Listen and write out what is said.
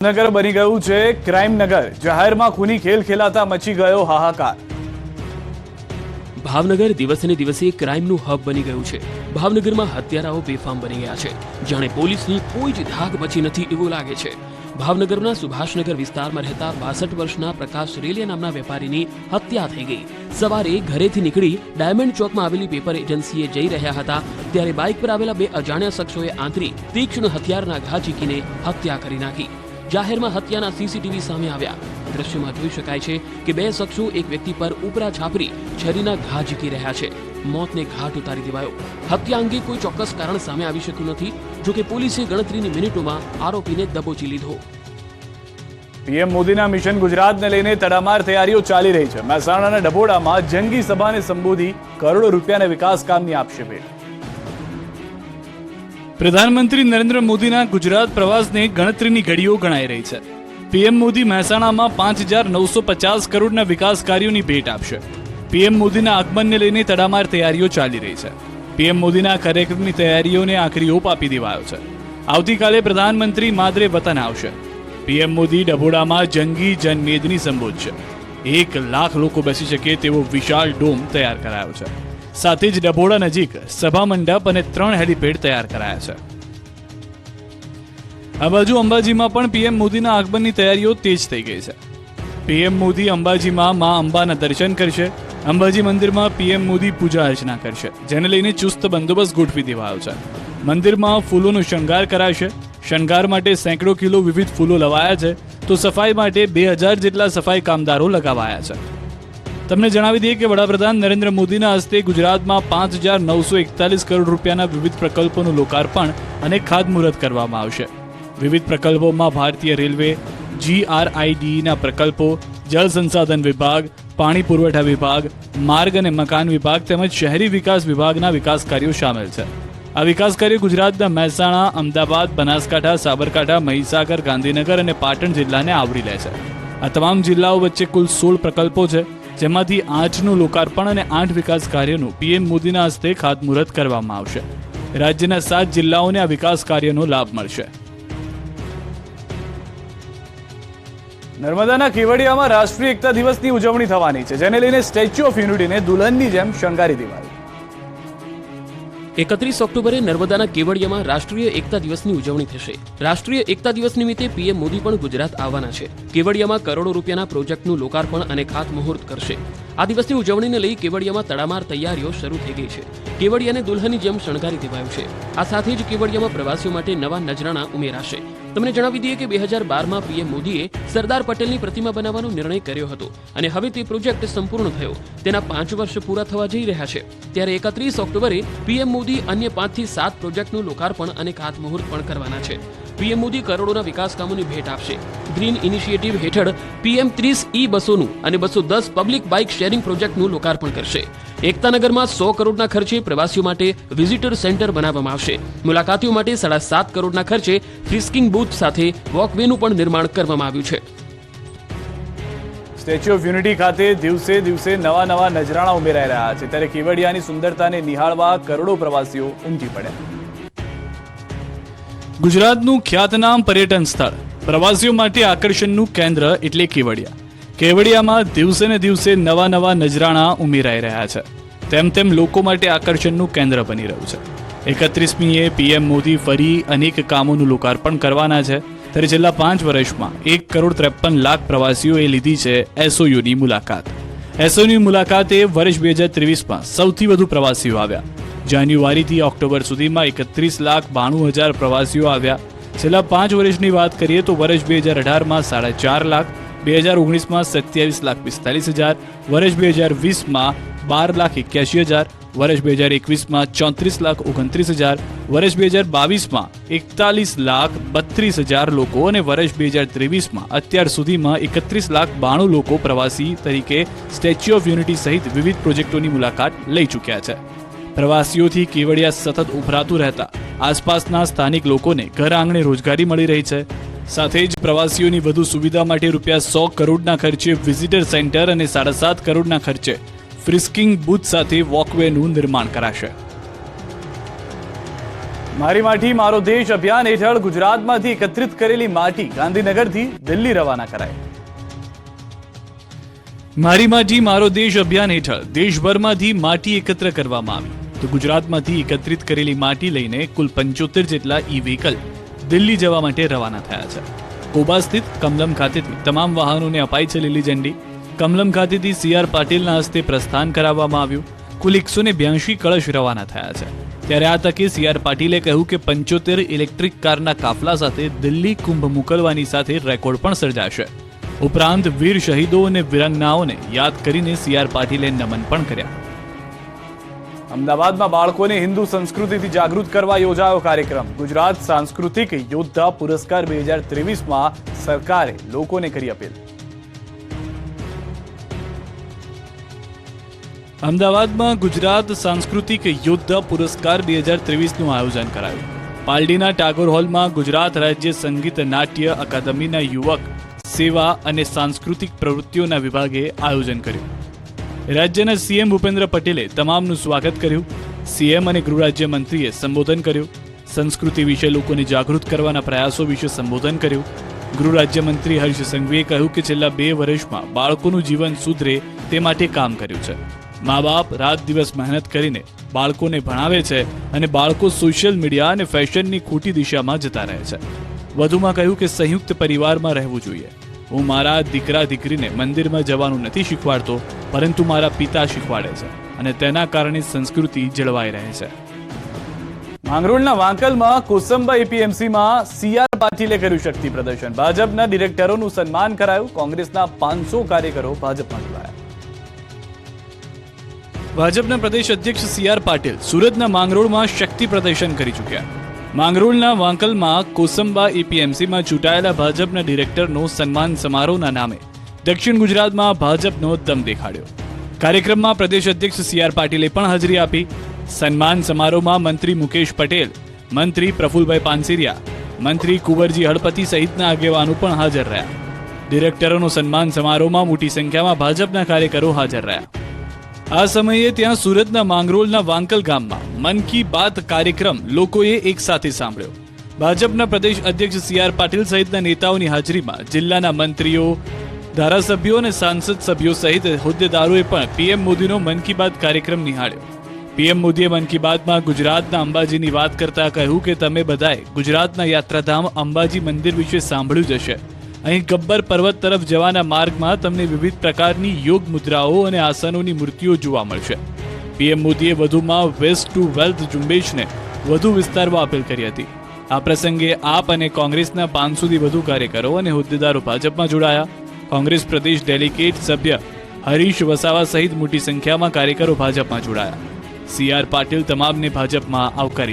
નગર બની ગયું છે ક્રાઇમ નગર। જાહેરમાં ખૂની ખેલ ખેલાતા મચી ગયો હાહાકાર। ભાવનગર દિવસે દિવસે ક્રાઇમનું હબ બની ગયું છે। ભાવનગરમાં હત્યારાઓ બેફામ બની ગયા છે। જાણે પોલીસની કોઈ જ ધાક બચી નથી એવું લાગે છે। ભાવનગરના સુભાષનગર વિસ્તારમાં રહેતા 62 વર્ષના પ્રકાશ રેલિયા નામના વેપારીની હત્યા થઈ ગઈ। સવારે ઘરેથી નીકળી ડાયમંડ ચોકમાં આવેલી પેપર એજન્સીએ જઈ રહ્યા હતા ત્યારે બાઇક પર આવેલા બે અજાણ્યા શખ્સોએ આંતરી તીક્ષ્ણ હથિયારના ઘા ઝીકીને હત્યા કરી નાખી। જાહેરમાં હત્યાના સીસીટીવી સામે આવ્યા। દ્રશ્યમાં જોઈ શકાય છે કે બે શખ્સો એક વ્યક્તિ પર ઉપરા છાપરી છરીના ઘા ઝીકી રહ્યા છે। મોતને ઘાટ ઉતારી દેવાયો। હત્યા અંગે કોઈ ચોક્કસ કારણ સામે આવી શક્યું નથી। જો કે પોલીસે ગણતરીની મિનિટોમાં આરોપીને દબોચી લીધો। પીએમ મોદીના મિશન ગુજરાતને લઈને તડામાર તૈયારીઓ ચાલી રહી છે। મહેસાણાના ડભોડામાં જંગી સભાને સંબોધી કરોડો રૂપિયાના વિકાસ કામની આપશે ભેટ। પ્રધાનમંત્રી નરેન્દ્ર મોદીના ગુજરાત પ્રવાસને ગણતરીની ઘડીઓ ગણાઈ રહી છે। પીએમ મોદી મહેસાણામાં 5,950 કરોડના વિકાસ કાર્યોની ભેટ આપશે। પીએમ મોદીના આગમનને લઈને તડામાર તૈયારીઓ ચાલી રહી છે। પીએમ મોદીના કાર્યક્રમની તૈયારીઓને આખરી ઓપ આપી દેવાયો છે। આવતીકાલે પ્રધાનમંત્રી માદરે વતન આવશે। પીએમ મોદી ડભોડામાં જંગી જનમેદની સંબોધશે। 1 લાખ લોકો બેસી શકે તેવો વિશાળ ડોમ તૈયાર કરાયો છે। સાથે જ ડભોડા નજીક સભા મંડપ અને 3 હેલીપેડ તૈયાર કરાયા છે। આ બાજુ અંબાજીમાં પણ પીએમ મોદીના આગમનની તૈયારીઓ તેજ થઈ ગઈ છે। પીએમ મોદી અંબાજીમાં મા અંબાના દર્શન કરશે। અંબાજી મંદિરમાં પીએમ મોદી પૂજા અર્ચના કરશે, જેને લઈને ચુસ્ત બંદોબસ્ત ગોઠવી દેવાયો છે। મંદિરમાં ફૂલોનો શણગાર કરાશે। શણગાર માટે સેંકડો કિલો વિવિધ ફૂલો લવાયા છે, તો સફાઈ માટે 2000 જેટલા સફાઈ કામદારો લગાવાયા છે। તમને જણાવી દઈએ કે વડાપ્રધાન નરેન્દ્ર મોદીના હસ્તે ગુજરાતમાં 5,941 કરોડ રૂપિયાના વિવિધ પ્રકલ્પોનું લોકાર્પણ અને ખાતમુહૂર્ત કરવામાં આવશે। વિવિધ પ્રકલ્પોમાં ભારતીય રેલવે, GRIDના પ્રકલ્પો, જળ સંસાધન વિભાગ, પાણી પુરવઠા વિભાગ, માર્ગ અને મકાન વિભાગ તેમજ શહેરી વિકાસ વિભાગના વિકાસ કાર્યો સામેલ છે। આ વિકાસ કાર્યો ગુજરાતના મહેસાણા, અમદાવાદ, બનાસકાંઠા, સાબરકાંઠા, મહીસાગર, ગાંધીનગર અને પાટણ જિલ્લાને આવરી લે છે। આ તમામ જિલ્લાઓ વચ્ચે કુલ 16 પ્રકલ્પો છે, જેમાંથી 8નું લોકાર્પણ અને 8 વિકાસ કાર્યનું પીએમ મોદીના હસ્તે ખાતમુહૂર્ત કરવામાં આવશે। રાજ્યના 7 જિલ્લાઓને આ વિકાસ કાર્યનો લાભ મળશે। નર્મદાના કેવડિયામાં રાષ્ટ્રીય એકતા દિવસની ઉજવણી થવાની છે, જેને લઈને સ્ટેચ્યુ ઓફ યુનિટીને દુલ્હનની જેમ શણગારી દેવાયું। 31 ઓક્ટોબરે નર્મદાના કેવડિયામાં રાષ્ટ્રીય એકતા દિવસની ઉજવણી થશે। રાષ્ટ્રીય એકતા દિવસ નિમિત્તે પીએમ મોદી પણ ગુજરાત આવવાના છે। કેવડિયામાં કરોડો રૂપિયાના પ્રોજેક્ટનું લોકાર્પણ અને ખાતમુહૂર્ત કરશે। આ દિવસની ઉજવણીને લઈ કેવડિયામાં તડામાર તૈયારીઓ શરૂ થઈ ગઈ છે। કેવડિયાને દુલ્હનની જેમ શણગારી દેવાયું છે। આ સાથે જ કેવડિયામાં પ્રવાસીઓ માટે નવા નજરાણા ઉમેરાશે। તમને જણાવી દઈએ કે 2012માં પીએમ મોદીએ સરદાર પટેલની પ્રતિમા બનાવવાનો નિર્ણય કર્યો હતો અને હવે તે પ્રોજેક્ટ સંપૂર્ણ થયો। તેના 5 વર્ષ પૂરા થવા જઈ રહ્યા છે, ત્યારે 31 ઓક્ટોબરે પીએમ મોદી અન્ય 5 થી 7 પ્રોજેક્ટનું લોકાર્પણ અને ખાતમુહૂર્ત પણ કરવાના છે। પીએમ મોદી કરોડોના વિકાસ કામોની ભેટ આપશે। ગ્રીન ઇનિશિયેટિવ હેઠળ પીએમ 30 બસોનું અને 210 પબ્લિક બાઇક શેરિંગ પ્રોજેક્ટનું લોકાર્પણ કરશે। એકતાનગરમાં 100 કરોડના ખર્ચે પ્રવાસીઓ માટે વિઝિટર સેન્ટર બનાવવામાં આવશે। મુલાકાતીઓ માટે 7.5 કરોડના ખર્ચે ફ્રિસ્કિંગ બૂથ સાથે વોકવેનું પણ નિર્માણ કરવામાં આવ્યું છે। સ્ટેચ્યુ ઓફ યુનિટી ખાતે દિવસે દિવસે નવા નજરાણા ઉમેરાઈ રહ્યા છે, ત્યારે કેવડિયાની સુંદરતાને નિહાળવા કરોડો પ્રવાસીઓ ઉમટી પડ્યા। ગુજરાતનું ખ્યાતનામ પર્યટન સ્થળ, પ્રવાસીઓ માટે આકર્ષણનું કેન્દ્ર એટલે કેવડિયા। કેવડિયામાં દિવસે ને દિવસે નવા નજરાણા ઉમેરાઈ રહ્યા છે, તેમ લોકો માટે આકર્ષણનું કેન્દ્ર બની રહ્યું છે। 31મીએ પીએમ મોદી ફરી અનેક કામોનું લોકાર્પણ કરવાના છે, ત્યારે છેલ્લા 5 વર્ષમાં 1,53 લાખ પ્રવાસીઓએ લીધી છે એસઓયુની મુલાકાત। એસઓયુની મુલાકાતે વર્ષ 2023માં સૌથી વધુ પ્રવાસીઓ આવ્યા। જાન્યુઆરીથી ઓક્ટોબર સુધીમાં 31,92,000 પ્રવાસીઓ આવ્યા। છેલ્લા 5 વર્ષની વાત કરીએ તો વર્ષ 2018માં 4.5 લાખ, 2019માં 27,45,000, વર્ષ 2020માં 12,81,000, વર્ષ 2021માં 34,29,000, વર્ષ 2022માં 41,32,000 લોકો અને વર્ષ 2023માં અત્યાર સુધીમાં 31,92,000 લોકો પ્રવાસી તરીકે સ્ટેચ્યુ ઓફ યુનિટી સહિત વિવિધ પ્રોજેક્ટોની મુલાકાત લઈ ચૂક્યા છે। પ્રવાસીઓથી કેવડિયા સતત ઉભરાતું રહેતા આસપાસના સ્થાનિક લોકોને ઘર આંગણે રોજગારી મળી રહી છે। સાથે જ પ્રવાસીઓની વધુ સુવિધા માટે ₹100 કરોડના ખર્ચે વિઝિટર સેન્ટર અને 7.5 કરોડના ખર્ચે ફ્રિસ્કિંગ બૂથ સાથે વોકવેનું નિર્માણ કરાશે। મારી માટી મારો દેશ અભિયાન હેઠળ ગુજરાતમાંથી એકત્રિત કરેલી માટી ગાંધીનગરથી દિલ્હી રવાના કરાઈ. મારી માટી મારો દેશ અભિયાન હેઠળ દેશભરમાંથી માટી એકત્ર કરવામાં આવી તો ગુજરાતમાંથી એકત્રિત કરેલી માટી લઈને કુલ 75 જેટલા ઈ વ્હીકલ દિલ્હી જવા માટે રવાના થયા છે. કોબા સ્થિત કમલમ ખાતેથી તમામ વાહનોને અપાઈ છે લીલી ઝંડી. કમલમ ખાતેથી CR પાટીલના હસ્તે પ્રસ્થાન કરાવવામાં આવ્યું. કુલ 182 કળશ રવાના થયા છે. ત્યારે આ તકે CR પાટીલે કહ્યું કે 75 ઇલેક્ટ્રિક કારના કાફલા સાથે દિલ્હી કુંભ મોકલવાની સાથે રેકોર્ડ પણ સર્જાશે. ઉપરાંત વીર શહીદો અને વીરાંગનાઓને યાદ કરીને CR પાટીલે નમન પણ કર્યા. અમદાવાદમાં બાળકોને હિન્દુ સંસ્કૃતિથી જાગૃત કરવા યોજાયો કાર્યક્રમ. ગુજરાત સાંસ્કૃતિક યોદ્ધા પુરસ્કાર 2023માં સરકારે લોકોને કરી અપીલ. અમદાવાદમાં ગુજરાત સાંસ્કૃતિક યોદ્ધા પુરસ્કાર 2023નું આયોજન કરાયું. પાલડીના ટાગોર હોલમાં ગુજરાત રાજ્ય સંગીત નાટ્ય અકાદમીના યુવક સેવા અને સાંસ્કૃતિક પ્રવૃત્તિઓના વિભાગે આયોજન કર્યું. રાજ્યના CM ભૂપેન્દ્ર પટેલે તમામનું સ્વાગત કર્યું. CM અને ગૃહ રાજ્યમંત્રીએ સંબોધન કર્યું. સંસ્કૃતિ વિશે લોકોને જાગૃત કરવાના પ્રયાસો વિશે સંબોધન કર્યું. ગૃહ રાજ્યમંત્રી હર્ષ સંઘવીએ કહ્યું કે છેલ્લા 2 વર્ષમાં બાળકોનું જીવન સુધરે તે માટે કામ કર્યું છે. મા બાપ રાત દિવસ મહેનત કરીને બાળકોને ભણાવે છે અને બાળકો સોશિયલ મીડિયા અને ફેશનની ખોટી દિશામાં જતા રહે છે. વધુમાં કહ્યું કે સંયુક્ત પરિવારમાં રહેવું જોઈએ. હું મારા દીકરા દીકરીને મંદિરમાં જવાનું નથી શીખવાડતો, પરંતુ મારા પિતા શીખવાડે છે અને તેના કારણે સંસ્કૃતિ જળવાઈ રહે છે. માંગરોળના વાંકલમાં કોસંબા APMCમાં CR પાટીલે કર્યું શક્તિ પ્રદર્શન. ભાજપના ડિરેક્ટરોનું સન્માન કરાયું. કોંગ્રેસના 500 કાર્યકરો ભાજપમાં જોડાયા. ભાજપના પ્રદેશ અધ્યક્ષ CR પાટીલ સુરતના માંગરોળમાં શક્તિ પ્રદર્શન કરી ચૂક્યા. માંગરોળના વાંકલમાં કોસંબા APMCમાં ચૂંટાયેલા ભાજપના ડિરેક્ટરનો સન્માન સમારોહના નામે દક્ષિણ ગુજરાતમાં ભાજપનો દમ દેખાડ્યો. કાર્યક્રમમાં પ્રદેશ અધ્યક્ષ CR પાટીલે પણ હાજરી આપી. સન્માન સમારોહમાં મંત્રી મુકેશ પટેલ, મંત્રી પ્રફુલભાઈ પાનસેરિયા, મંત્રી કુંવરજી હળપતિ સહિતના આગેવાનો પણ હાજર રહ્યા. ડિરેક્ટરોનો સન્માન સમારોહમાં મોટી સંખ્યામાં ભાજપના કાર્યકરો હાજર રહ્યા. આ સમયે ત્યાં સુરતના માંગરોળના વાંકલ ગામમાં મન કી બાત કાર્યક્રમ લોકોએ એક સાથે સાંભળ્યો. ભાજપના પ્રદેશ અધ્યક્ષ CR પાટીલ સહિતના નેતાઓની હાજરીમાં જિલ્લાના મંત્રીઓ, ધારાસભ્યો અને સાંસદ સભ્યો સહિત હોદ્દેદારોએ પણ PM મોદીનો મન કી બાત કાર્યક્રમ નિહાળ્યો. PM મોદીએ મન કી બાતમાં ગુજરાતના અંબાજીની વાત કરતા કહ્યું કે તમે બધાએ ગુજરાતના યાત્રાધામ અંબાજી મંદિર વિશે સાંભળ્યું જ હશે. અહીં ગબ્બર પર્વત તરફ જવાના માર્ગમાં તમને વિવિધ પ્રકારની યોગ મુદ્રાઓ અને આસનોની મૂર્તિઓ જોવા મળશે. PM મોદીએ વધુમાં વેસ્ટ ટુ વેલ્થ ઝુંબેશને વધુ વિસ્તારવા અપીલ કરી હતી. આ પ્રસંગે આપ અને કોંગ્રેસના 500થી વધુ કાર્યકરો અને હોદ્દેદારો ભાજપમાં જોડાયા. કોંગ્રેસ પ્રદેશ ડેલિગેટ સભ્ય હરીશ વસાવા સહિત મોટી સંખ્યામાં કાર્યકરો ભાજપમાં જોડાયા. CR પાટીલ તમામને ભાજપમાં આવકારી